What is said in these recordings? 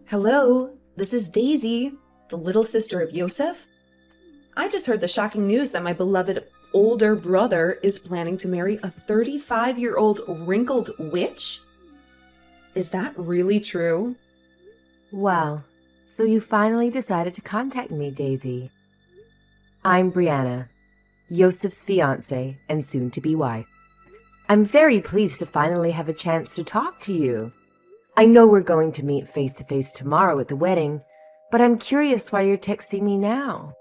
Hello, this is Daisy, the little sister of Yosef. I just heard the shocking news that my beloved older brother is planning to marry a 35-year-old wrinkled witch. Is that really true? Well, so you finally decided to contact me, Daisy. I'm Brianna, Yosef's fiancé and soon-to-be wife. I'm very pleased to finally have a chance to talk to you. I know we're going to meet face-to-face tomorrow at the wedding, but I'm curious why you're texting me now.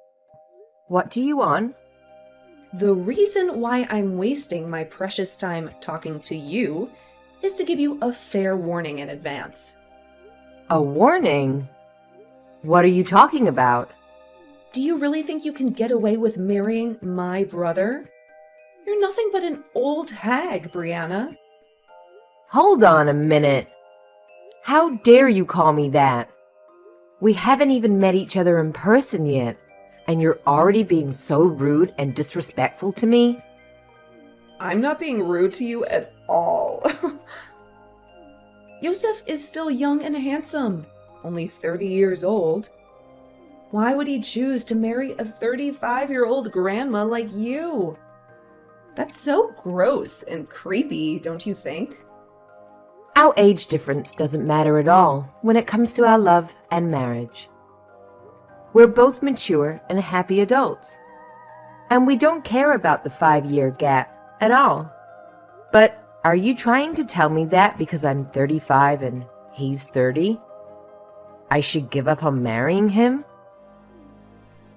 What do you want? The reason why I'm wasting my precious time talking to you is to give you a fair warning in advance. A warning? What are you talking about? Do you really think you can get away with marrying my brother? You're nothing but an old hag, Brianna. Hold on a minute. How dare you call me that? We haven't even met each other in person yet, and you're already being so rude and disrespectful to me? I'm not being rude to you at all. Yosef is still young and handsome, only 30 years old. Why would he choose to marry a 35-year-old grandma like you? That's so gross and creepy, don't you think? Our age difference doesn't matter at all when it comes to our love and marriage. We're both mature and happy adults, and we don't care about the 5-year gap at all. But are you trying to tell me that because I'm 35 and he's 30, I should give up on marrying him?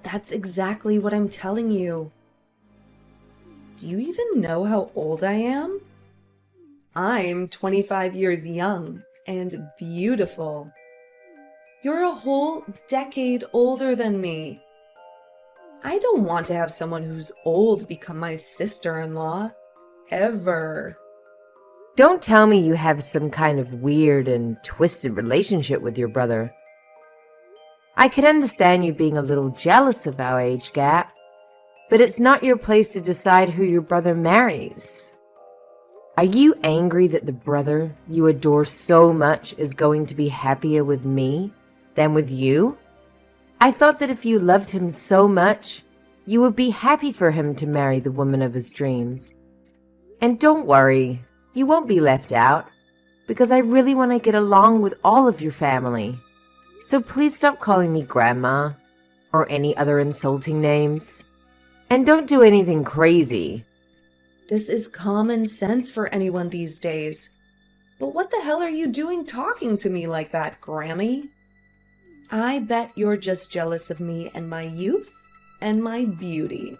That's exactly what I'm telling you. Do you even know how old I am? I'm 25 years young and beautiful. You're a whole decade older than me. I don't want to have someone who's old become my sister-in-law. Ever. Don't tell me you have some kind of weird and twisted relationship with your brother. I can understand you being a little jealous of our age gap, but it's not your place to decide who your brother marries. Are you angry that the brother you adore so much is going to be happier with me than with you? I thought that if you loved him so much, you would be happy for him to marry the woman of his dreams. And don't worry, you won't be left out, because I really want to get along with all of your family. So please stop calling me Grandma or any other insulting names. And don't do anything crazy. This is common sense for anyone these days. But what the hell are you doing talking to me like that, Grammy? I bet you're just jealous of me and my youth and my beauty.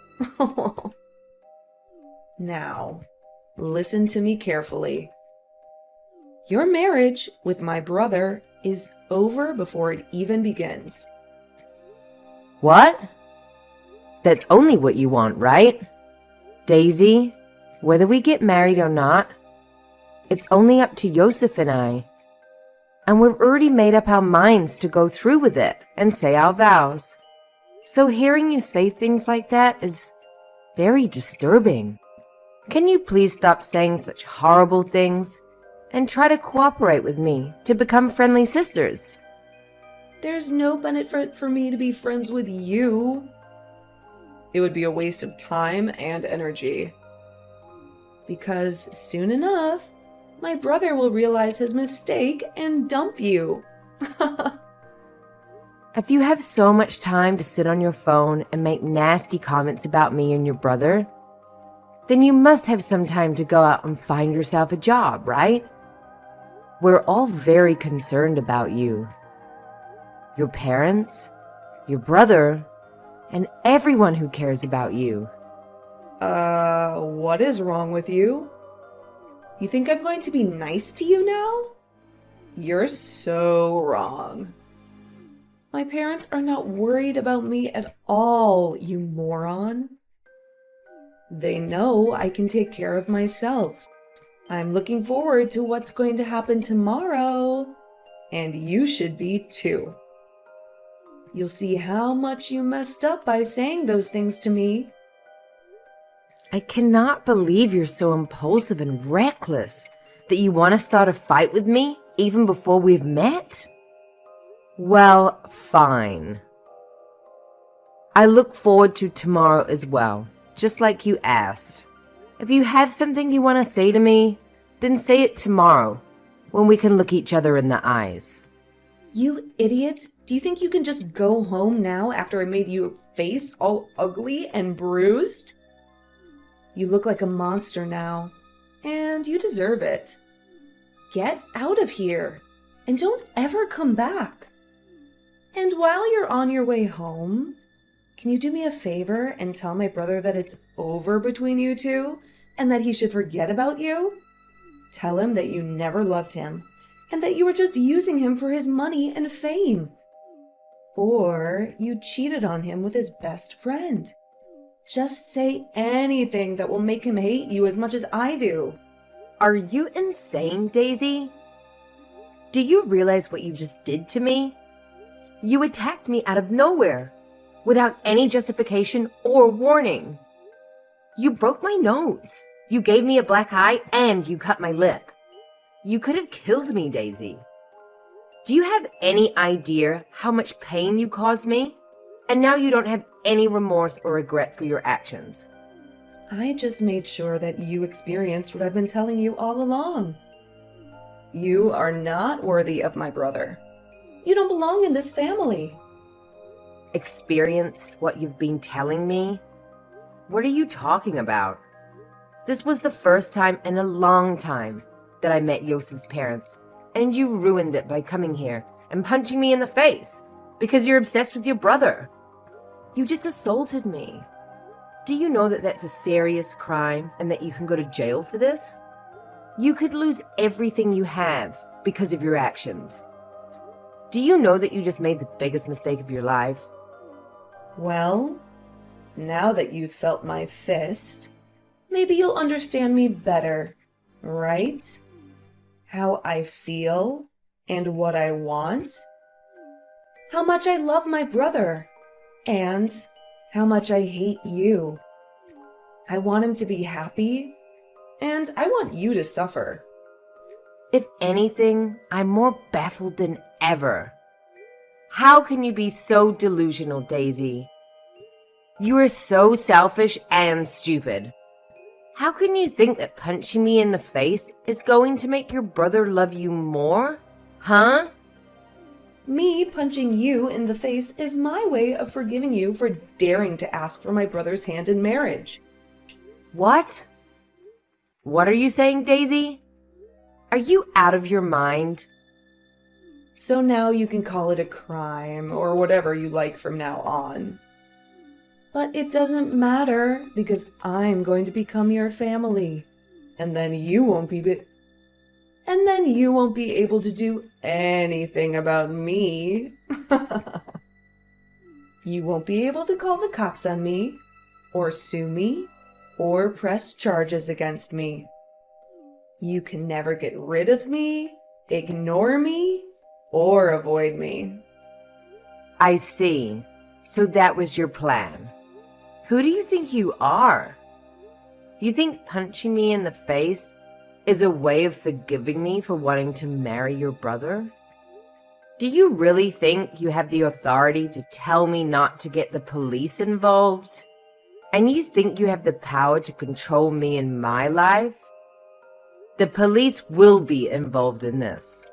Now, listen to me carefully. Your marriage with my brother is over before it even begins. What? That's only what you want, right? Daisy, whether we get married or not, it's only up to Yosef and I. And we've already made up our minds to go through with it and say our vows. So hearing you say things like that is very disturbing. Can you please stop saying such horrible things and try to cooperate with me to become friendly sisters? There's no benefit for me to be friends with you. It would be a waste of time and energy. Because soon enough, my brother will realize his mistake and dump you. If you have so much time to sit on your phone and make nasty comments about me and your brother, then you must have some time to go out and find yourself a job, right? We're all very concerned about you. Your parents, your brother, and everyone who cares about you. What is wrong with you? You think I'm going to be nice to you now? You're so wrong. My parents are not worried about me at all, you moron. They know I can take care of myself. I'm looking forward to what's going to happen tomorrow. And you should be too. You'll see how much you messed up by saying those things to me. I cannot believe you're so impulsive and reckless that you want to start a fight with me even before we've met. Well, fine. I look forward to tomorrow as well, just like you asked. If you have something you want to say to me, then say it tomorrow, when we can look each other in the eyes. You idiot! Do you think you can just go home now after I made your face all ugly and bruised? You look like a monster now, and you deserve it. Get out of here, and don't ever come back. And while you're on your way home, can you do me a favor and tell my brother that it's over between you two and that he should forget about you? Tell him that you never loved him and that you were just using him for his money and fame. Or you cheated on him with his best friend. Just say anything that will make him hate you as much as I do. Are you insane, Daisy? Do you realize what you just did to me? You attacked me out of nowhere, without any justification or warning. You broke my nose. You gave me a black eye and you cut my lip. You could have killed me, Daisy. Do you have any idea how much pain you caused me? And now you don't have any remorse or regret for your actions. I just made sure that you experienced what I've been telling you all along. You are not worthy of my brother. You don't belong in this family. Experienced what you've been telling me? What are you talking about? This was the first time in a long time that I met Yosef's parents, and you ruined it by coming here and punching me in the face because you're obsessed with your brother. You just assaulted me. Do you know that that's a serious crime and that you can go to jail for this? You could lose everything you have because of your actions. Do you know that you just made the biggest mistake of your life? Well, now that you've felt my fist, maybe you'll understand me better, right? How I feel and what I want. How much I love my brother and how much I hate you. I want him to be happy and I want you to suffer. If anything, I'm more baffled than ever. How can you be so delusional, Daisy? You are so selfish and stupid. How can you think that punching me in the face is going to make your brother love you more? Huh? Me punching you in the face is my way of forgiving you for daring to ask for my brother's hand in marriage. What? What are you saying, Daisy? Are you out of your mind? So now you can call it a crime or whatever you like from now on. But it doesn't matter because I'm going to become your family. And then you won't be able to do anything about me. You won't be able to call the cops on me, or sue me, or press charges against me. You can never get rid of me, ignore me, or avoid me. I see. So that was your plan. Who do you think you are? You think punching me in the face is a way of forgiving me for wanting to marry your brother? Do you really think you have the authority to tell me not to get the police involved? And you think you have the power to control me in my life? The police will be involved in this.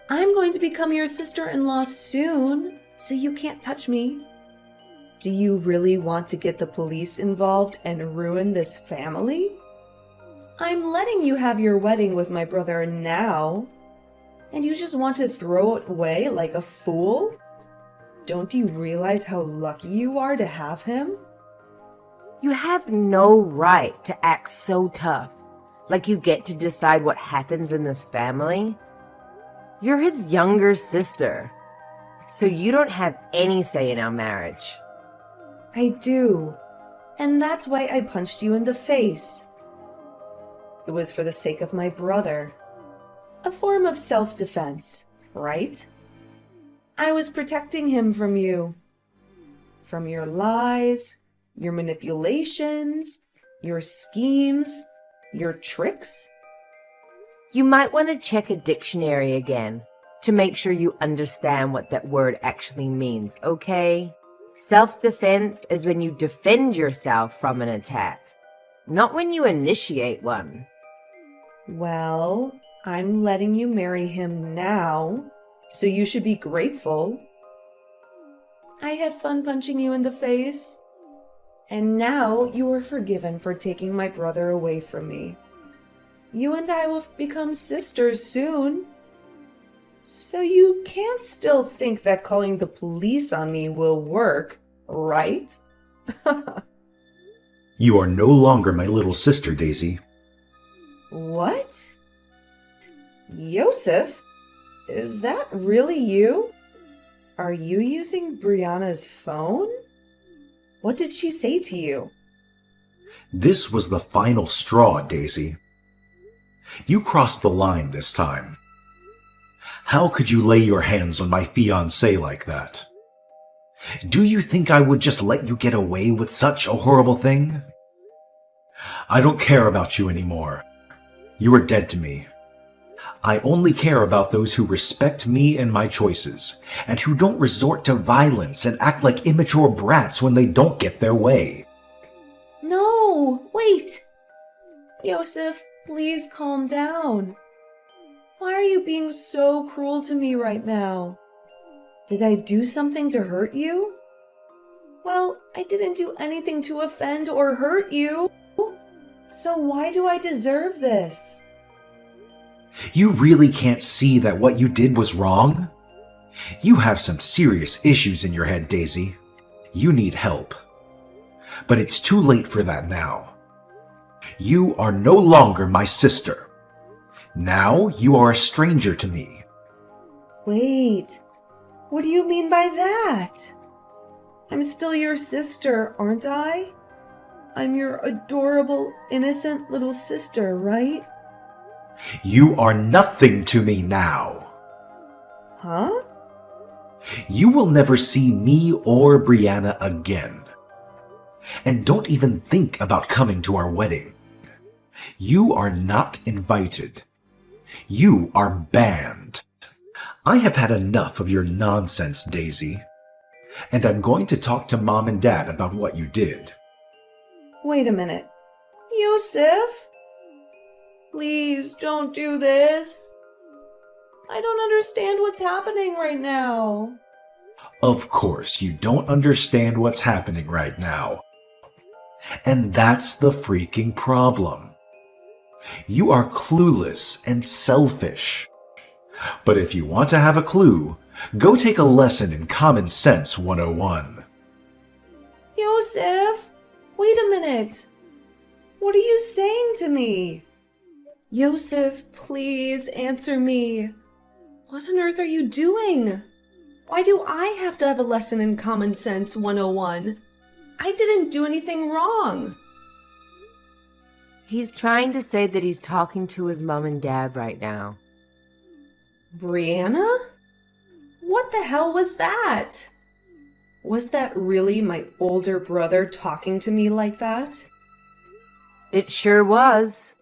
I'm going to become your sister-in-law soon, so you can't touch me. Do you really want to get the police involved and ruin this family? I'm letting you have your wedding with my brother now, and you just want to throw it away like a fool? Don't you realize how lucky you are to have him? You have no right to act so tough, like you get to decide what happens in this family. You're his younger sister, so you don't have any say in our marriage. I do, and that's why I punched you in the face. It was for the sake of my brother. A form of self-defense, right? I was protecting him from you. From your lies, your manipulations, your schemes, your tricks. You might want to check a dictionary again to make sure you understand what that word actually means, okay? Self-defense is when you defend yourself from an attack, not when you initiate one. Well, I'm letting you marry him now, so you should be grateful. I had fun punching you in the face, and now you are forgiven for taking my brother away from me. You and I will become sisters soon. So you can't still think that calling the police on me will work, right? You are no longer my little sister, Daisy. What? Yosef? Is that really you? Are you using Brianna's phone? What did she say to you? This was the final straw, Daisy. You crossed the line this time. How could you lay your hands on my fiancé like that? Do you think I would just let you get away with such a horrible thing? I don't care about you anymore. You are dead to me. I only care about those who respect me and my choices, and who don't resort to violence and act like immature brats when they don't get their way. No, wait! Yosef, please calm down. Why are you being so cruel to me right now? Did I do something to hurt you? Well, I didn't do anything to offend or hurt you. So why do I deserve this? You really can't see that what you did was wrong? You have some serious issues in your head, Daisy. You need help. But it's too late for that now. You are no longer my sister. Now you are a stranger to me. Wait, what do you mean by that? I'm still your sister, aren't I? I'm your adorable, innocent little sister, right? You are nothing to me now. Huh? You will never see me or Brianna again. And don't even think about coming to our wedding. You are not invited. You are banned. I have had enough of your nonsense, Daisy. And I'm going to talk to Mom and Dad about what you did. Wait a minute. Yosef? Please don't do this. I don't understand what's happening right now. Of course, you don't understand what's happening right now. And that's the freaking problem. You are clueless and selfish. But if you want to have a clue, go take a lesson in Common Sense 101. Yosef, wait a minute. What are you saying to me? Yosef, please answer me. What on earth are you doing? Why do I have to have a lesson in Common Sense 101? I didn't do anything wrong. He's trying to say that he's talking to his mom and dad right now. Brianna? What the hell was that? Was that really my older brother talking to me like that? It sure was.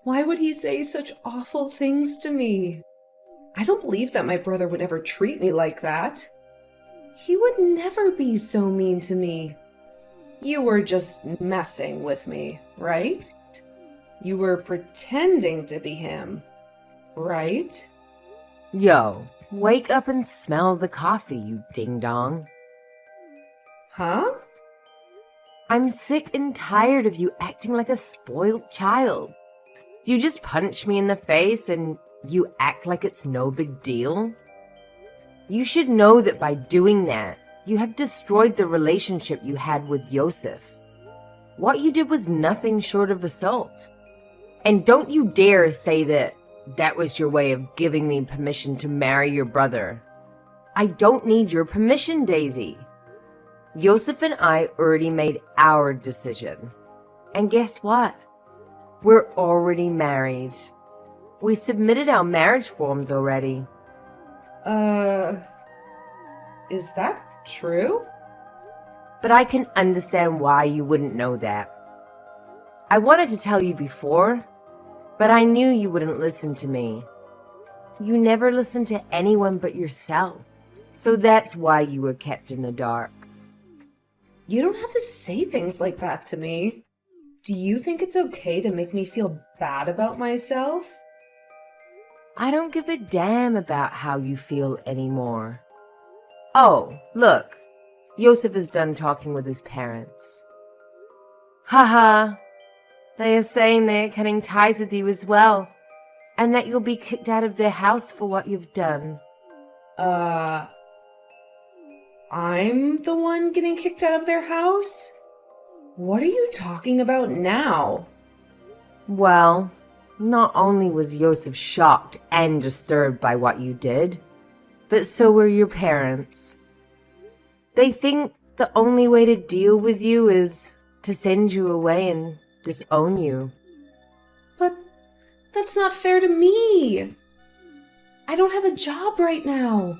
Why would he say such awful things to me? I don't believe that my brother would ever treat me like that. He would never be so mean to me. You were just messing with me, right? You were pretending to be him, right? Yo, wake up and smell the coffee, you ding-dong. Huh? I'm sick and tired of you acting like a spoiled child. You just punch me in the face and you act like it's no big deal. You should know that by doing that, you have destroyed the relationship you had with Yosef. What you did was nothing short of assault. And don't you dare say that that was your way of giving me permission to marry your brother. I don't need your permission, Daisy. Yosef and I already made our decision. And guess what? We're already married. We submitted our marriage forms already. Is that true? But I can understand why you wouldn't know that. I wanted to tell you before, but I knew you wouldn't listen to me. You never listened to anyone but yourself. So that's why you were kept in the dark. You don't have to say things like that to me. Do you think it's okay to make me feel bad about myself? I don't give a damn about how you feel anymore. Oh, look. Yosef is done talking with his parents. Haha. They are saying they are cutting ties with you as well, and that you'll be kicked out of their house for what you've done. I'm the one getting kicked out of their house? What are you talking about now? Well, not only was Yosef shocked and disturbed by what you did, but so were your parents. They think the only way to deal with you is to send you away and disown you. But that's not fair to me. I don't have a job right now.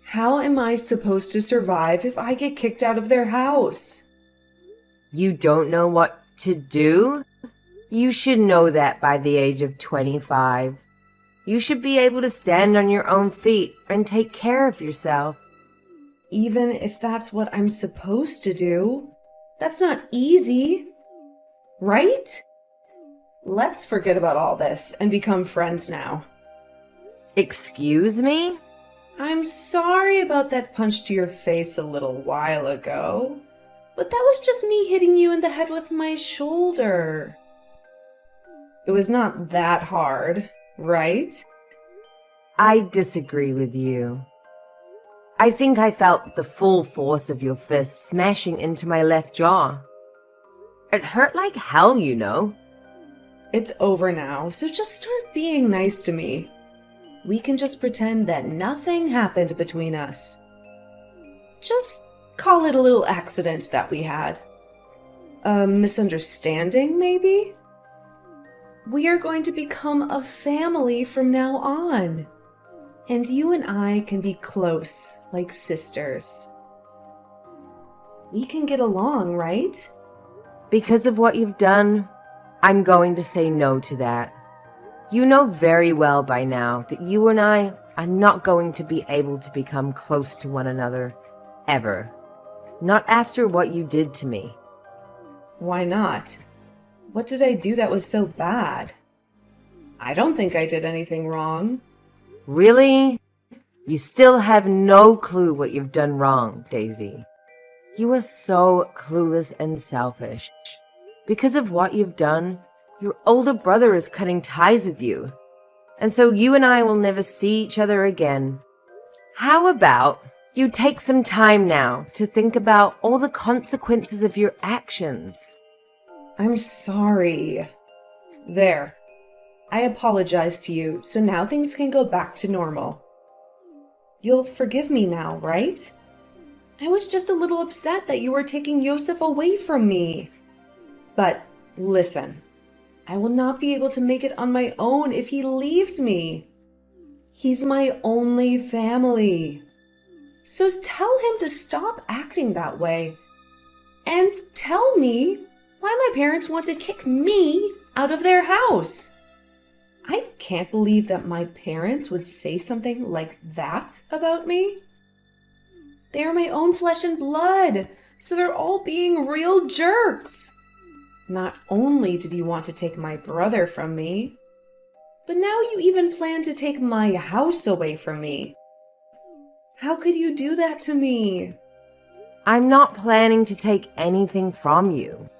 How am I supposed to survive if I get kicked out of their house? You don't know what to do? You should know that by the age of 25. You should be able to stand on your own feet and take care of yourself. Even if that's what I'm supposed to do, that's not easy, right? Let's forget about all this and become friends now. Excuse me? I'm sorry about that punch to your face a little while ago, but that was just me hitting you in the head with my shoulder. It was not that hard, right? I disagree with you. I think I felt the full force of your fist smashing into my left jaw. It hurt like hell, you know. It's over now, so just start being nice to me. We can just pretend that nothing happened between us. Just call it a little accident that we had. A misunderstanding, maybe? We are going to become a family from now on. And you and I can be close, like sisters. We can get along, right? Because of what you've done, I'm going to say no to that. You know very well by now that you and I are not going to be able to become close to one another, ever. Not after what you did to me. Why not? What did I do that was so bad? I don't think I did anything wrong. Really? You still have no clue what you've done wrong, Daisy. You are so clueless and selfish. Because of what you've done, your older brother is cutting ties with you. And so you and I will never see each other again. How about you take some time now to think about all the consequences of your actions? I'm sorry. There. I apologize to you, so now things can go back to normal. You'll forgive me now, right? I was just a little upset that you were taking Yosef away from me. But listen, I will not be able to make it on my own if he leaves me. He's my only family. So tell him to stop acting that way. And tell me why my parents want to kick me out of their house. I can't believe that my parents would say something like that about me. They are my own flesh and blood, so they're all being real jerks. Not only did you want to take my brother from me, but now you even plan to take my house away from me. How could you do that to me? I'm not planning to take anything from you.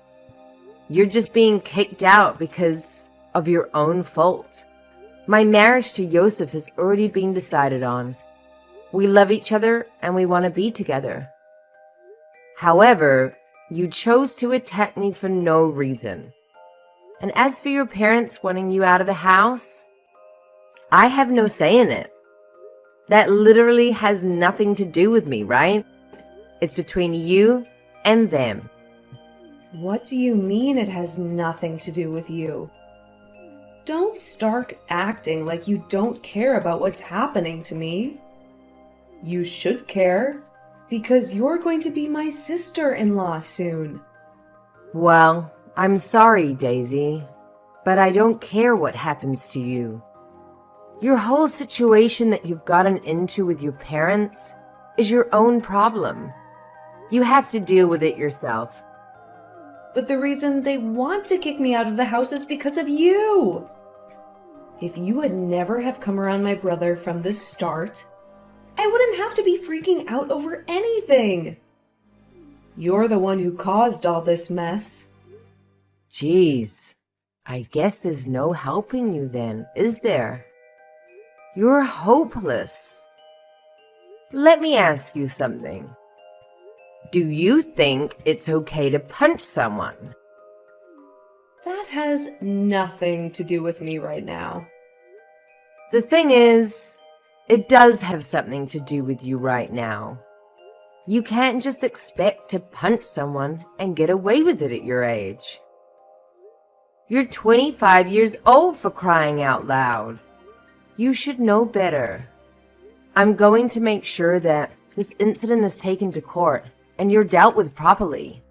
You're just being kicked out because of your own fault. My marriage to Yosef has already been decided on. We love each other and we want to be together. However, you chose to attack me for no reason. And as for your parents wanting you out of the house, I have no say in it. That literally has nothing to do with me, right? It's between you and them. What do you mean it has nothing to do with you? Don't start acting like you don't care about what's happening to me. You should care, because you're going to be my sister-in-law soon. Well, I'm sorry, Daisy, but I don't care what happens to you. Your whole situation that you've gotten into with your parents is your own problem. You have to deal with it yourself. But the reason they want to kick me out of the house is because of you. If you would never have come around my brother from the start, I wouldn't have to be freaking out over anything. You're the one who caused all this mess. Jeez, I guess there's no helping you then, is there? You're hopeless. Let me ask you something. Do you think it's okay to punch someone? That has nothing to do with me right now. The thing is, it does have something to do with you right now. You can't just expect to punch someone and get away with it at your age. You're 25 years old, for crying out loud. You should know better. I'm going to make sure that this incident is taken to court and you're dealt with properly.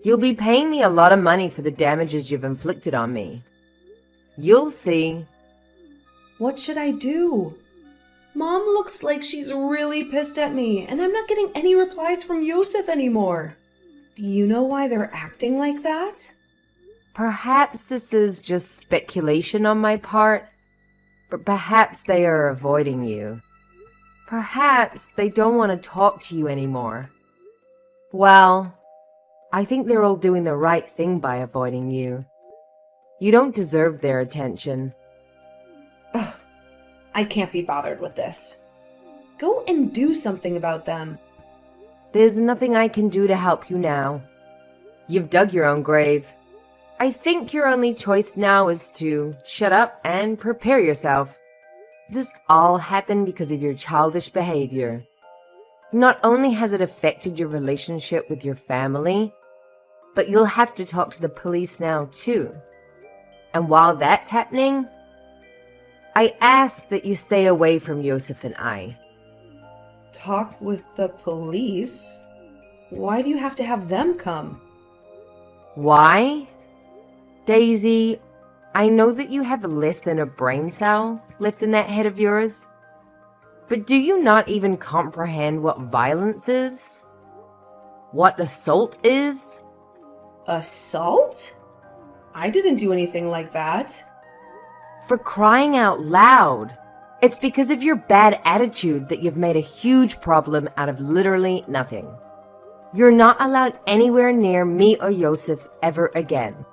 You'll be paying me a lot of money for the damages you've inflicted on me. You'll see. What should I do? Mom looks like she's really pissed at me, and I'm not getting any replies from Yosef anymore. Do you know why they're acting like that? Perhaps this is just speculation on my part, but perhaps they are avoiding you. Perhaps they don't want to talk to you anymore. Well, I think they're all doing the right thing by avoiding you. You don't deserve their attention. Ugh, I can't be bothered with this. Go and do something about them. There's nothing I can do to help you now. You've dug your own grave. I think your only choice now is to shut up and prepare yourself. This all happened because of your childish behavior. Not only has it affected your relationship with your family, but you'll have to talk to the police now too. And while that's happening, I ask that you stay away from Yosef and I. Talk with the police? Why do you have to have them come? Why? Daisy, I know that you have less than a brain cell left in that head of yours. But do you not even comprehend what violence is? What assault is? Assault? I didn't do anything like that. For crying out loud! It's because of your bad attitude that you've made a huge problem out of literally nothing. You're not allowed anywhere near me or Yosef ever again.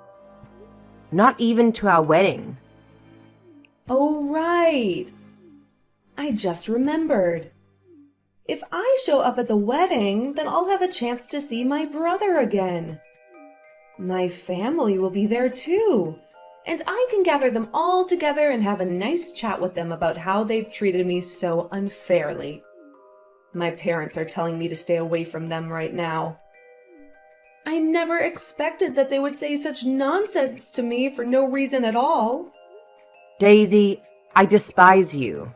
Not even to our wedding. Oh, right. I just remembered. If I show up at the wedding, then I'll have a chance to see my brother again. My family will be there too, and I can gather them all together and have a nice chat with them about how they've treated me so unfairly. My parents are telling me to stay away from them right now. I never expected that they would say such nonsense to me for no reason at all. Daisy, I despise you.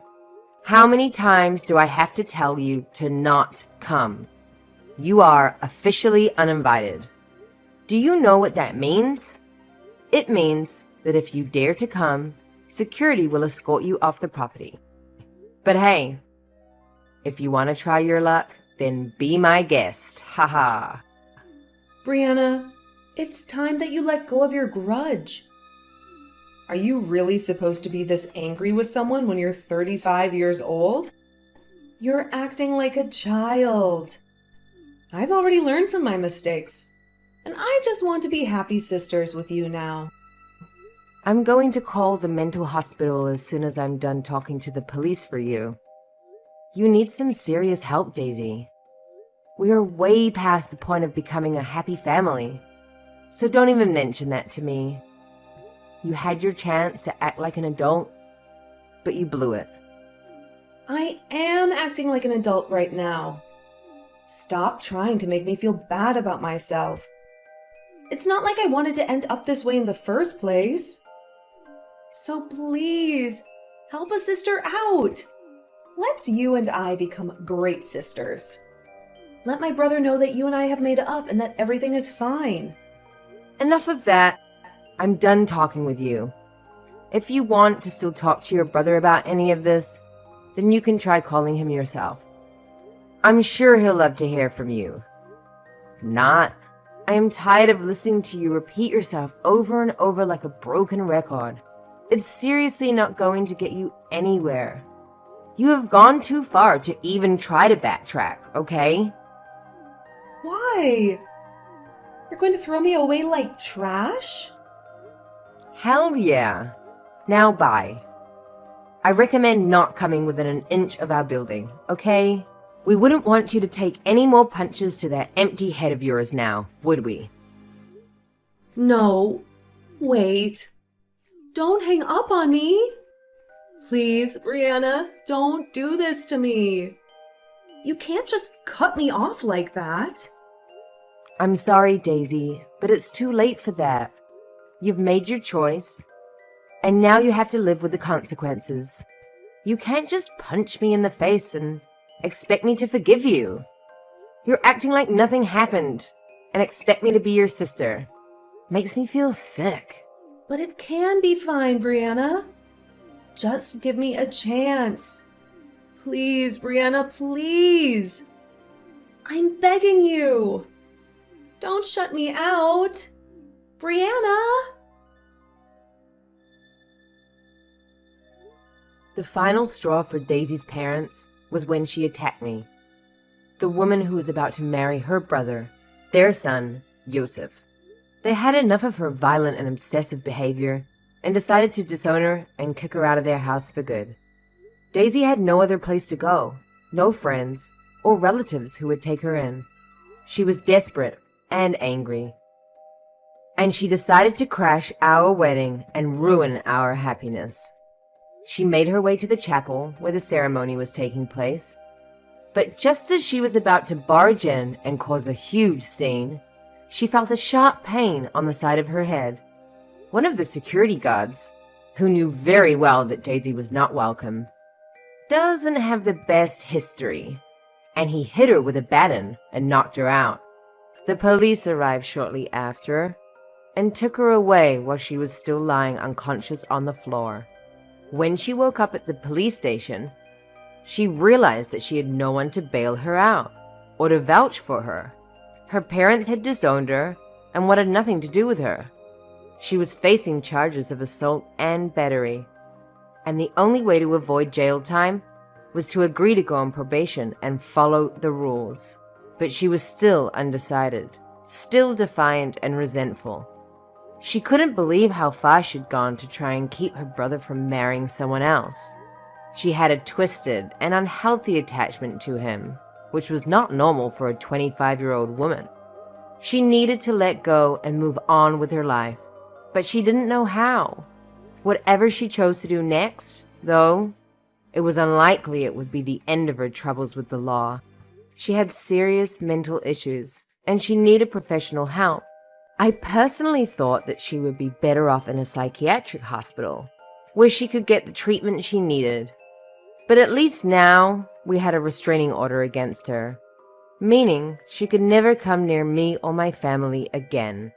How many times do I have to tell you to not come? You are officially uninvited. Do you know what that means? It means that if you dare to come, security will escort you off the property. But hey, if you want to try your luck, then be my guest. Haha. Brianna, it's time that you let go of your grudge. Are you really supposed to be this angry with someone when you're 35 years old? You're acting like a child. I've already learned from my mistakes, and I just want to be happy sisters with you now. I'm going to call the mental hospital as soon as I'm done talking to the police for you. You need some serious help, Daisy. We are way past the point of becoming a happy family, so don't even mention that to me. You had your chance to act like an adult, but you blew it. I am acting like an adult right now. Stop trying to make me feel bad about myself. It's not like I wanted to end up this way in the first place. So please, help a sister out. Let's you and I become great sisters. Let my brother know that you and I have made up and that everything is fine. Enough of that. I'm done talking with you. If you want to still talk to your brother about any of this, then you can try calling him yourself. I'm sure he'll love to hear from you. If not, I am tired of listening to you repeat yourself over and over like a broken record. It's seriously not going to get you anywhere. You have gone too far to even try to backtrack, okay? Why? You're going to throw me away like trash? Hell yeah. Now bye. I recommend not coming within an inch of our building, okay? We wouldn't want you to take any more punches to that empty head of yours now, would we? No. Wait. Don't hang up on me. Please, Brianna, don't do this to me. You can't just cut me off like that. I'm sorry, Daisy, but it's too late for that. You've made your choice, and now you have to live with the consequences. You can't just punch me in the face and expect me to forgive you. You're acting like nothing happened and expect me to be your sister. Makes me feel sick. But it can be fine, Brianna. Just give me a chance. Please, Brianna, please. I'm begging you. Don't shut me out. Brianna! The final straw for Daisy's parents was when she attacked me. The woman who was about to marry her brother, their son, Yosef. They had enough of her violent and obsessive behavior and decided to disown her and kick her out of their house for good. Daisy had no other place to go, no friends or relatives who would take her in. She was desperate and angry, and she decided to crash our wedding and ruin our happiness. She made her way to the chapel where the ceremony was taking place, but just as she was about to barge in and cause a huge scene, she felt a sharp pain on the side of her head. One of the security guards, who knew very well that Daisy was not welcome, doesn't have the best history, and he hit her with a baton and knocked her out. The police arrived shortly after and took her away while she was still lying unconscious on the floor. When she woke up at the police station, she realized that she had no one to bail her out or to vouch for her. Her parents had disowned her and wanted nothing to do with her. She was facing charges of assault and battery, and the only way to avoid jail time was to agree to go on probation and follow the rules. But she was still undecided, still defiant and resentful. She couldn't believe how far she'd gone to try and keep her brother from marrying someone else. She had a twisted and unhealthy attachment to him, which was not normal for a 25-year-old woman. She needed to let go and move on with her life, but she didn't know how. Whatever she chose to do next, though, it was unlikely it would be the end of her troubles with the law. She had serious mental issues, and she needed professional help. I personally thought that she would be better off in a psychiatric hospital, where she could get the treatment she needed. But at least now, we had a restraining order against her, meaning she could never come near me or my family again.